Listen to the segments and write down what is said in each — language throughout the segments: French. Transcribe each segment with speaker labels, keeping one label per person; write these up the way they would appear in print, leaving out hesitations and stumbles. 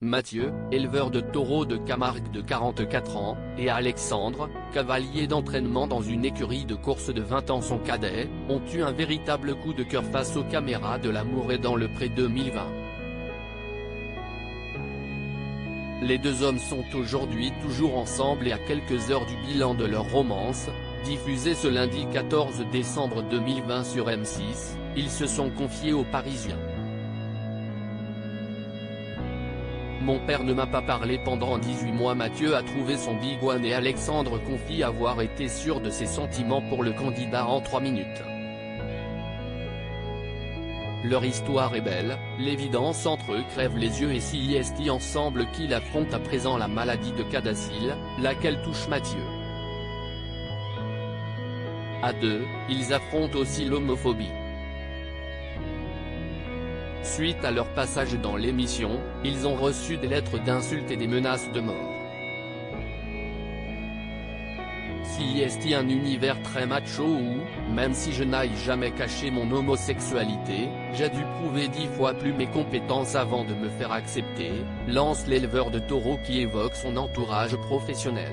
Speaker 1: Mathieu, éleveur de taureaux de Camargue de 44 ans, et Alexandre, cavalier d'entraînement dans une écurie de course de 20 ans son cadet, ont eu un véritable coup de cœur face aux caméras de l'Amour et dans le Pré 2020. Les deux hommes sont aujourd'hui toujours ensemble et à quelques heures du bilan de leur romance, diffusé ce lundi 14 décembre 2020 sur M6, ils se sont confiés aux Parisiens. Mon père ne m'a pas parlé pendant 18 mois. Mathieu a trouvé son big one et Alexandre confie avoir été sûr de ses sentiments pour le candidat en 3 minutes. Leur histoire est belle, l'évidence entre eux crève les yeux et s'y est ensemble qu'ils affrontent à présent la maladie de Cadacil, laquelle touche Mathieu. À deux, ils affrontent aussi l'homophobie. Suite à leur passage dans l'émission, ils ont reçu des lettres d'insultes et des menaces de mort. S'il est un univers très macho où, même si je n'aille jamais cacher mon homosexualité, j'ai dû prouver 10 fois plus mes compétences avant de me faire accepter, lance l'éleveur de taureaux qui évoque son entourage professionnel.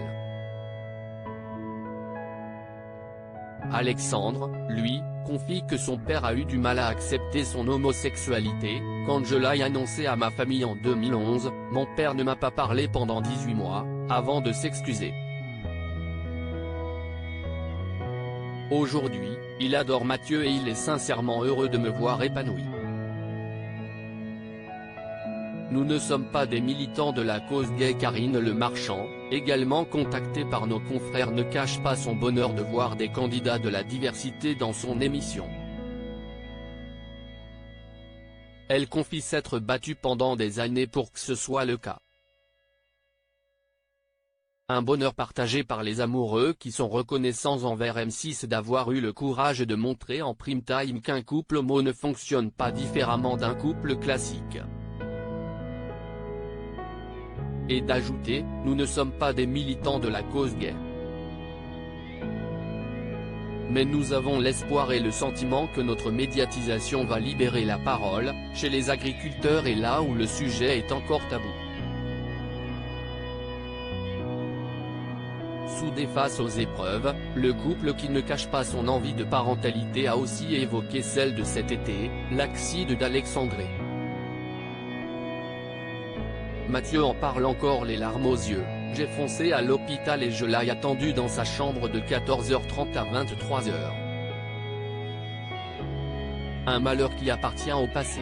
Speaker 1: Alexandre, lui, confie que son père a eu du mal à accepter son homosexualité. Quand je l'ai annoncé à ma famille en 2011, mon père ne m'a pas parlé pendant 18 mois, avant de s'excuser. Aujourd'hui, il adore Mathieu et il est sincèrement heureux de me voir épanoui. Nous ne sommes pas des militants de la cause gay. Karine Le Marchand, également contactée par nos confrères, ne cache pas son bonheur de voir des candidats de la diversité dans son émission. Elle confie s'être battue pendant des années pour que ce soit le cas. Un bonheur partagé par les amoureux qui sont reconnaissants envers M6 d'avoir eu le courage de montrer en prime time qu'un couple homo ne fonctionne pas différemment d'un couple classique. Et d'ajouter, nous ne sommes pas des militants de la cause gay. Mais nous avons l'espoir et le sentiment que notre médiatisation va libérer la parole, chez les agriculteurs et là où le sujet est encore tabou. Soudé face aux épreuves, le couple qui ne cache pas son envie de parentalité a aussi évoqué celle de cet été, l'accident d'Alexandre. Mathieu en parle encore les larmes aux yeux. J'ai foncé à l'hôpital et je l'ai attendu dans sa chambre de 14h30 à 23h. Un malheur qui appartient au passé.